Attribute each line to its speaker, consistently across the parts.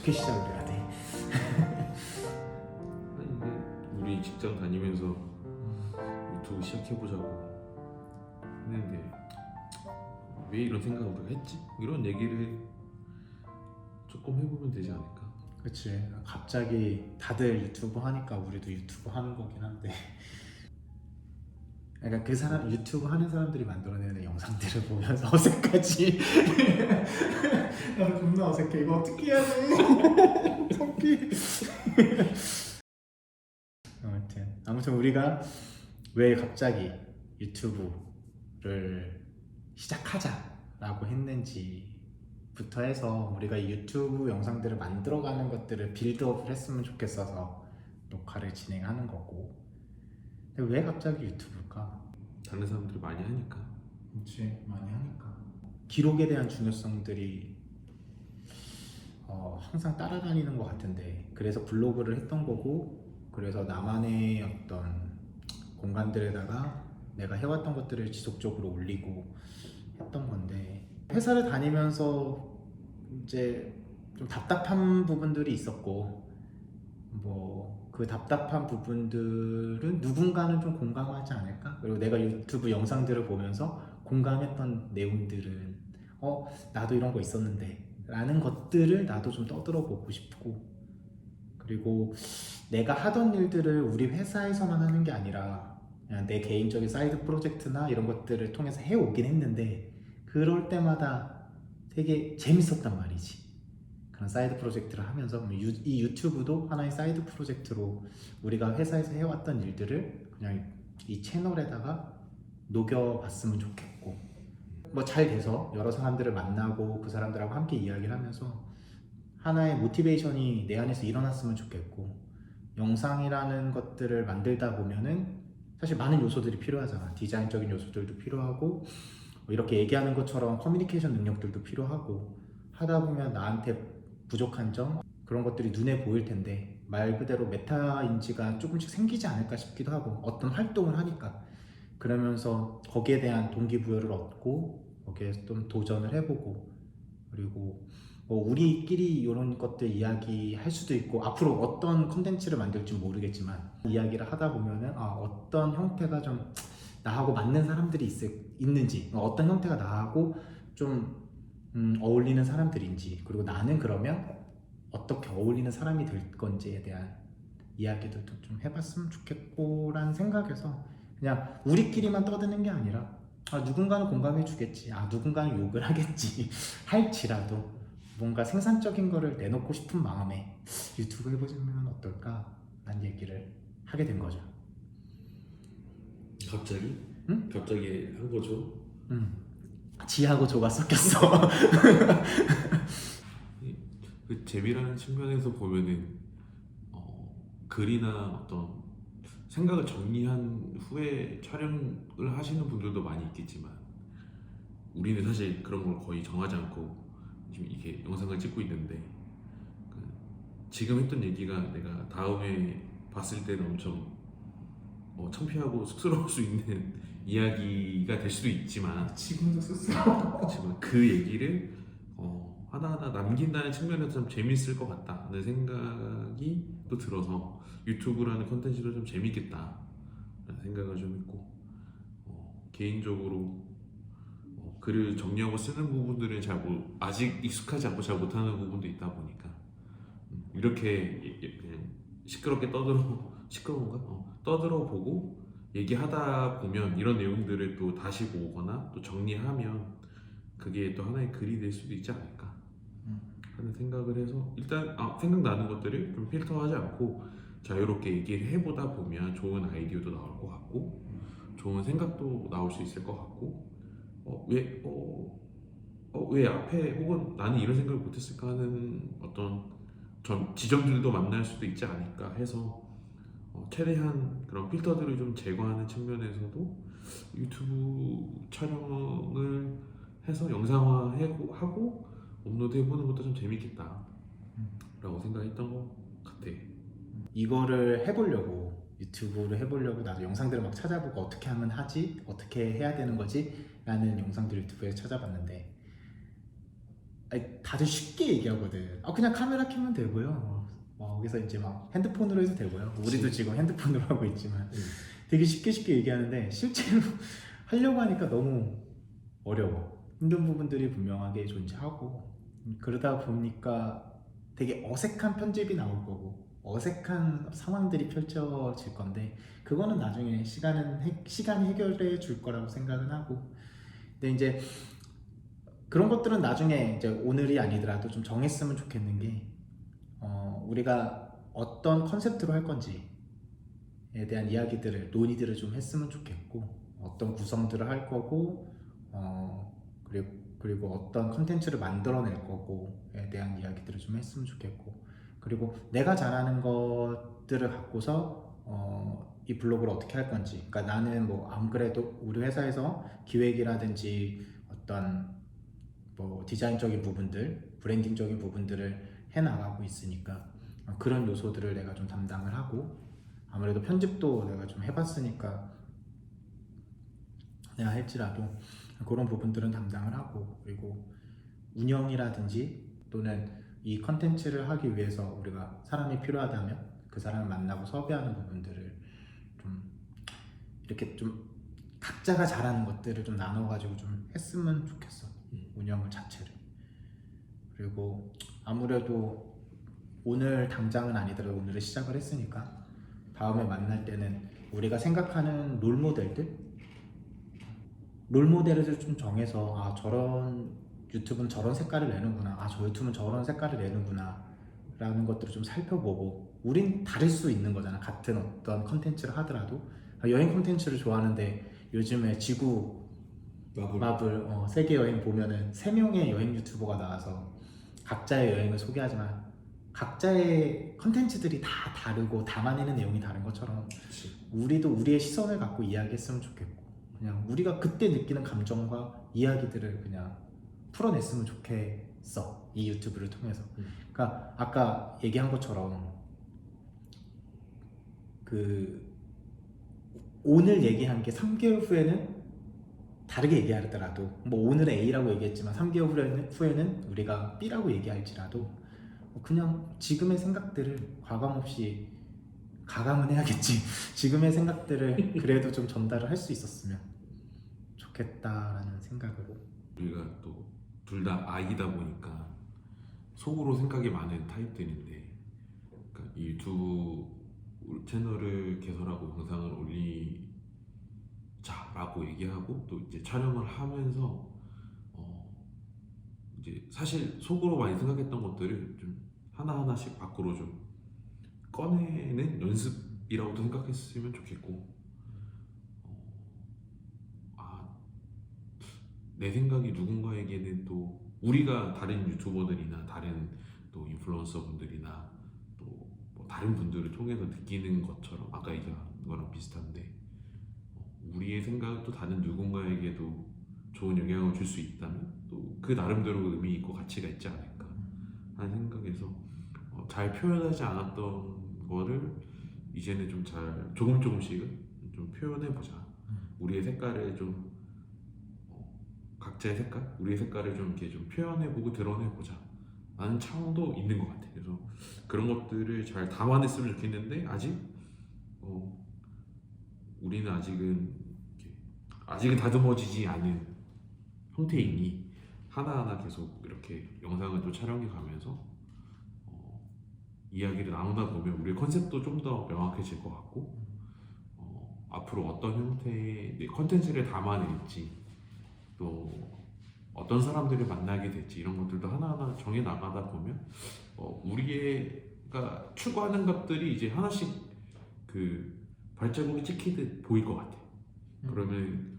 Speaker 1: 어떻게 시작을 해야 돼?
Speaker 2: 아니 근데 우리 직장 다니면서 유튜브 시작해보자고 했는데 왜 이런 생각을 우리가 했지? 이런 얘기를 조금 해보면 되지 않을까?
Speaker 1: 그치. 갑자기 다들 유튜브 하니까 우리도 유튜브 하는 거긴 한데. 그러니까 그 사람 유튜브 하는 사람들이 만들어내는 영상들을 보면서 어색하지. 나도 존나 어색해. 이거 어떻게 해야 돼? 어떻게? 아무튼 우리가 왜 갑자기 유튜브를 시작하자라고 했는지부터 해서 우리가 이 유튜브 영상들을 만들어가는 것들을 빌드업을 했으면 좋겠어서 녹화를 진행하는 거고. 근데 왜 갑자기 유튜브일까?
Speaker 2: 다른 사람들이 많이 하니까.
Speaker 1: 그렇지, 많이 하니까. 기록에 대한 중요성들이 항상 따라다니는 것 같은데, 그래서 블로그를 했던 거고, 그래서 나만의 어떤 공간들에다가 내가 해왔던 것들을 지속적으로 올리고 했던 건데, 회사를 다니면서 이제 좀 답답한 부분들이 있었고, 뭐 그 답답한 부분들은 누군가는 좀 공감하지 않을까? 그리고 내가 유튜브 영상들을 보면서 공감했던 내용들은 나도 이런 거 있었는데 라는 것들을 나도 좀 떠들어 보고 싶고, 그리고 내가 하던 일들을 우리 회사에서만 하는 게 아니라 그냥 내 개인적인 사이드 프로젝트나 이런 것들을 통해서 해오긴 했는데, 그럴 때마다 되게 재밌었단 말이지. 그런 사이드 프로젝트를 하면서 이 유튜브도 하나의 사이드 프로젝트로 우리가 회사에서 해왔던 일들을 그냥 이 채널에다가 녹여봤으면 좋겠고, 뭐 잘 돼서 여러 사람들을 만나고 그 사람들하고 함께 이야기를 하면서 하나의 모티베이션이 내 안에서 일어났으면 좋겠고, 영상이라는 것들을 만들다 보면은 사실 많은 요소들이 필요하잖아. 디자인적인 요소들도 필요하고, 이렇게 얘기하는 것처럼 커뮤니케이션 능력들도 필요하고, 하다 보면 나한테 부족한 점, 그런 것들이 눈에 보일 텐데 말 그대로 메타인지가 조금씩 생기지 않을까 싶기도 하고, 어떤 활동을 하니까 그러면서 거기에 대한 동기부여를 얻고 거기에 좀 도전을 해보고, 그리고 뭐 우리끼리 이런 것들 이야기할 수도 있고, 앞으로 어떤 컨텐츠를 만들지 모르겠지만 이야기를 하다 보면은 어떤 형태가 좀 나하고 맞는 사람들이 있는지, 어떤 형태가 나하고 좀 어울리는 사람들인지, 그리고 나는 그러면 어떻게 어울리는 사람이 될 건지에 대한 이야기들도 좀 해봤으면 좋겠고 라는 생각에서, 그냥 우리끼리만 떠드는 게 아니라 누군가는 공감해 주겠지, 누군가는 욕을 하겠지 할지라도 뭔가 생산적인 거를 내놓고 싶은 마음에 유튜브 해보시면 어떨까 라는 얘기를 하게 된 거죠.
Speaker 2: 갑자기?
Speaker 1: 응?
Speaker 2: 갑자기 한 거죠.
Speaker 1: 지하고 조가 섞였어.
Speaker 2: 그 재미라는 측면에서 보면은 글이나 어떤 생각을 정리한 후에 촬영을 하시는 분들도 많이 있겠지만, 우리는 사실 그런 걸 거의 정하지 않고 지금 이렇게 영상을 찍고 있는데, 그 지금 했던 얘기가 내가 다음에 봤을 때는 엄청 창피하고 쑥스러울 수 있는 이야기가 될 수도 있지만,
Speaker 1: 지금도 쑥스러워.
Speaker 2: 그렇지만 그 얘기를 하나하나 남긴다는 측면에서 좀 재밌을 것 같다는 생각이 또 들어서 유튜브라는 컨텐츠도 좀 재밌겠다 라는 생각을 좀 했고, 개인적으로 글을 정리하고 쓰는 부분들은 아직 익숙하지 않고 잘 못하는 부분도 있다 보니까, 이렇게 그냥 시끄럽게 시끄러운가? 떠들어 보고 얘기하다 보면 이런 내용들을 또 다시 보거나 또 정리하면 그게 또 하나의 글이 될 수도 있지 않을까 하는 생각을 해서, 일단 생각나는 것들을 좀 필터하지 않고 자유롭게 얘기를 해보다 보면 좋은 아이디어도 나올 것 같고 좋은 생각도 나올 수 있을 것 같고, 왜 앞에 혹은 나는 이런 생각을 못했을까 하는 어떤 지점들도 만날 수도 있지 않을까 해서, 최대한 그런 필터들을 좀 제거하는 측면에서도 유튜브 촬영을 해서 영상화하고 업로드해보는 것도 좀 재밌겠다 라고 생각했던 것 같아.
Speaker 1: 이거를 해보려고, 유튜브를 해보려고 나도 영상들을 막 찾아보고 어떻게 하면 하지? 어떻게 해야 되는 거지? 라는 영상들 유튜브에 찾아봤는데, 아니, 다들 쉽게 얘기하거든. 그냥 카메라 켜면 되고요. 거기서 이제 막 핸드폰으로 해도 되고요. 우리도
Speaker 2: 그치.
Speaker 1: 지금 핸드폰으로 하고 있지만
Speaker 2: 응.
Speaker 1: 되게 쉽게 얘기하는데 실제로 하려고 하니까 너무 어려워. 힘든 부분들이 분명하게 존재하고 그러다 보니까 되게 어색한 편집이 나올 거고 어색한 상황들이 펼쳐질 건데 그거는 나중에 시간이 해결해 줄 거라고 생각은 하고 근데 이제 그런 것들은 나중에 이제 오늘이 아니더라도 좀 정했으면 좋겠는 게 우리가 어떤 컨셉트로 할 건지에 대한 이야기들을 논의들을 좀 했으면 좋겠고 어떤 구성들을 할 거고 그리고 어떤 컨텐츠를 만들어낼 거고에 대한 이야기들을 좀 했으면 좋겠고 그리고 내가 잘하는 것들을 갖고서 이 블로그를 어떻게 할 건지 그러니까 나는 뭐 안 그래도 우리 회사에서 기획이라든지 어떤 뭐 디자인적인 부분들 브랜딩적인 부분들을 해 나가고 있으니까 그런 요소들을 내가 좀 담당을 하고 아무래도 편집도 내가 좀 해봤으니까 내가 할지라도 그런 부분들은 담당을 하고 그리고 운영이라든지 또는 이 컨텐츠를 하기 위해서 우리가 사람이 필요하다면 그 사람을 만나고 섭외하는 부분들을 좀 이렇게 좀 각자가 잘하는 것들을 좀 나눠가지고 좀 했으면 좋겠어. 운영을 자체를. 그리고 아무래도 오늘 당장은 아니더라도 오늘을 시작을 했으니까 다음에 만날 때는 우리가 생각하는 롤모델을 좀 정해서 저런 유튜브는 저런 색깔을 내는구나 저 유튜브는 저런 색깔을 내는구나 라는 것들을 좀 살펴보고 우린 다를 수 있는 거잖아 같은 어떤 컨텐츠를 하더라도 여행 컨텐츠를 좋아하는데 요즘에 지구 마블 세계 여행 보면은 3명의 여행 유튜버가 나와서 각자의 여행을 소개하지만 각자의 컨텐츠들이 다 다르고 담아내는 내용이 다른 것처럼
Speaker 2: 그치.
Speaker 1: 우리도 우리의 시선을 갖고 이야기했으면 좋겠고 그냥 우리가 그때 느끼는 감정과 이야기들을 그냥 풀어냈으면 좋겠어 이 유튜브를 통해서 그러니까 아까 얘기한 것처럼 그 오늘 얘기한 게 3개월 후에는 다르게 얘기하더라도 뭐 오늘은 A라고 얘기했지만 3개월 후에는 우리가 B라고 얘기할지라도 그냥 지금의 생각들을 가감은 해야겠지 지금의 생각들을 그래도 좀 전달을 할 수 있었으면 좋겠다라는 생각으로
Speaker 2: 우리가 또 둘 다 아이다 보니까 속으로 생각이 많은 타입들인데 그러니까 이 유튜브 채널을 개설하고 영상을 올리자라고 얘기하고 또 이제 촬영을 하면서 이제 사실 속으로 많이 생각했던 것들을 좀 하나하나씩 밖으로 좀 꺼내는 연습이라고도 생각했으면 좋겠고 아, 내 생각이 누군가에게는 또 우리가 다른 유튜버들이나 다른 또 인플루언서 분들이나 또 뭐 다른 분들을 통해서 느끼는 것처럼 아까 얘기한 거랑 비슷한데 우리의 생각은 또 다른 누군가에게도 좋은 영향을 줄 수 있다면 또 그 나름대로 의미 있고 가치가 있지 않을까 하는 생각에서 잘 표현하지 않았던 거를 이제는 좀 잘 조금씩은 좀 표현해 보자. 우리의 색깔을 좀 각자의 색깔, 우리의 색깔을 좀 이렇게 좀 표현해 보고 드러내 보자. 라는 차원도 있는 것 같아. 그래서 그런 것들을 잘 담아냈으면 좋겠는데 아직 우리는 아직은 다듬어지지 않은 형태이니 하나하나 계속 이렇게 영상을 또 촬영해 가면서 이야기를 나누다 보면 우리의 컨셉도 좀 더 명확해질 것 같고 앞으로 어떤 형태의 컨텐츠를 담아낼지 또 어떤 사람들을 만나게 될지 이런 것들도 하나하나 정해 나가다 보면 우리가 추구하는 것들이 이제 하나씩 그 발자국이 찍히듯 보일 것 같아. 그러면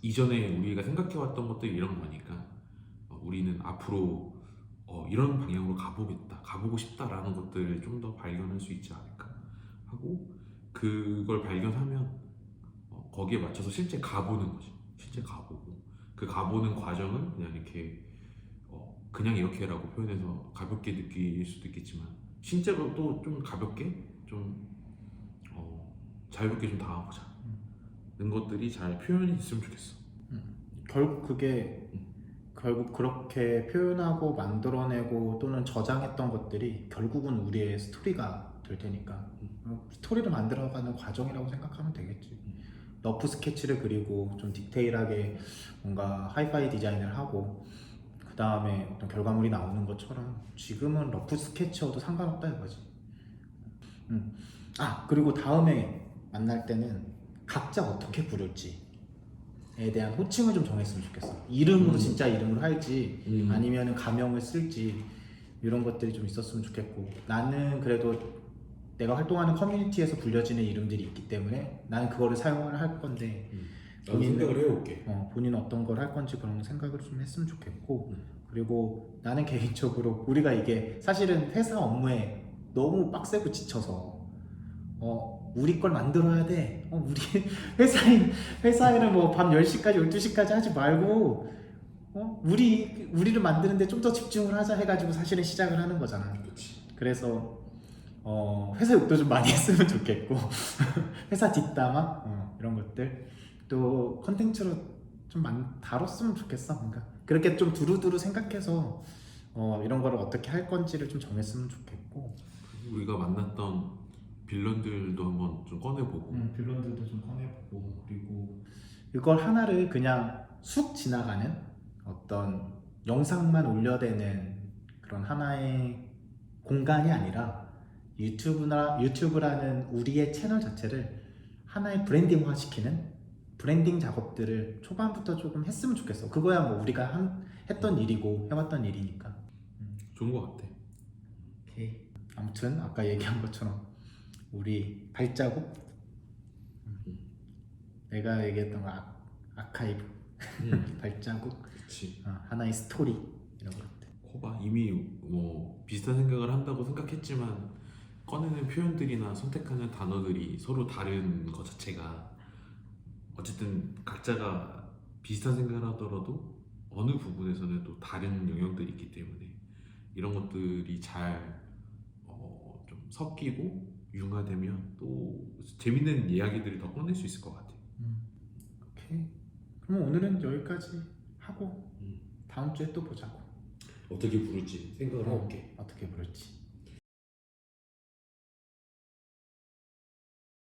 Speaker 2: 이전에 우리가 생각해왔던 것들이 이런 거니까 우리는 앞으로 이런 방향으로 가보고 싶다라는 것들을 좀 더 발견할 수 있지 않을까 하고 그걸 발견하면 거기에 맞춰서 실제 가보는 거지. 실제 가보고 그 가보는 과정을 그냥 이렇게 그냥 이렇게라고 표현해서 가볍게 느낄 수도 있겠지만 실제로 또 좀 가볍게 좀 자유롭게 좀 당해보자. 이런 것들이 잘 표현이 됐으면 좋겠어.
Speaker 1: 결국 그게 결국 그렇게 표현하고 만들어내고 또는 저장했던 것들이 결국은 우리의 스토리가 될 테니까 스토리를 만들어가는 과정이라고 생각하면 되겠지. 러프 스케치를 그리고 좀 디테일하게 뭔가 하이파이 디자인을 하고 그 다음에 어떤 결과물이 나오는 것처럼 지금은 러프 스케치여도 상관없다 이거지. 그리고 다음에 만날 때는 각자 어떻게 부를지에 대한 호칭을 좀 정했으면 좋겠어. 이름으로 진짜 이름으로 할지 아니면은 가명을 쓸지 이런 것들이 좀 있었으면 좋겠고, 나는 그래도 내가 활동하는 커뮤니티에서 불려지는 이름들이 있기 때문에 나는 그거를 사용을 할 건데
Speaker 3: 나도 생각을 해올게.
Speaker 1: 본인은 어떤 걸 할 건지 그런 생각을 좀 했으면 좋겠고, 그리고 나는 개인적으로 우리가 이게 사실은 회사 업무에 너무 빡세고 지쳐서 우리 걸 만들어야 돼. 우리 회사에는 뭐 밤 10시까지 12시까지 하지 말고 우리를 만드는데 좀 더 집중을 하자 해가지고 사실은 시작을 하는 거잖아.
Speaker 3: 그렇지.
Speaker 1: 그래서 회사 욕도 좀 많이 했으면 좋겠고 회사 뒷담화 이런 것들 또 컨텐츠로 좀 많이 다뤘으면 좋겠어. 뭔가 그렇게 좀 두루두루 생각해서 이런 거를 어떻게 할 건지를 좀 정했으면 좋겠고,
Speaker 2: 우리가 만났던 빌런들도 한번 좀 꺼내보고
Speaker 1: 빌런들도 좀 꺼내보고, 그리고 이걸 하나를 그냥 쑥 지나가는 어떤 영상만 올려대는 그런 하나의 공간이 아니라 유튜브라는 우리의 채널 자체를 하나의 브랜딩화 시키는 브랜딩 작업들을 초반부터 조금 했으면 좋겠어. 그거야 뭐 우리가 했던 일이고 해왔던 일이니까.
Speaker 2: 좋은 것 같아.
Speaker 1: 오케이. 아무튼 아까 얘기한 것처럼 우리 발자국, 내가 얘기했던 거 아카이브, 발자국,
Speaker 2: 그렇지.
Speaker 1: 하나의 스토리 이런 것들.
Speaker 2: 거봐, 이미 뭐 비슷한 생각을 한다고 생각했지만 꺼내는 표현들이나 선택하는 단어들이 서로 다른 것 자체가 어쨌든 각자가 비슷한 생각을 하더라도 어느 부분에서는 또 다른 영역들이 있기 때문에 이런 것들이 잘 좀 섞이고 융화되면 또 재밌는 이야기들을 더 꺼낼 수 있을 것 같아.
Speaker 1: 오케이. 그럼 오늘은 여기까지 하고 다음 주에 또 보자고.
Speaker 3: 어떻게 부를지 생각을 해올게.
Speaker 1: 어떻게 부를지.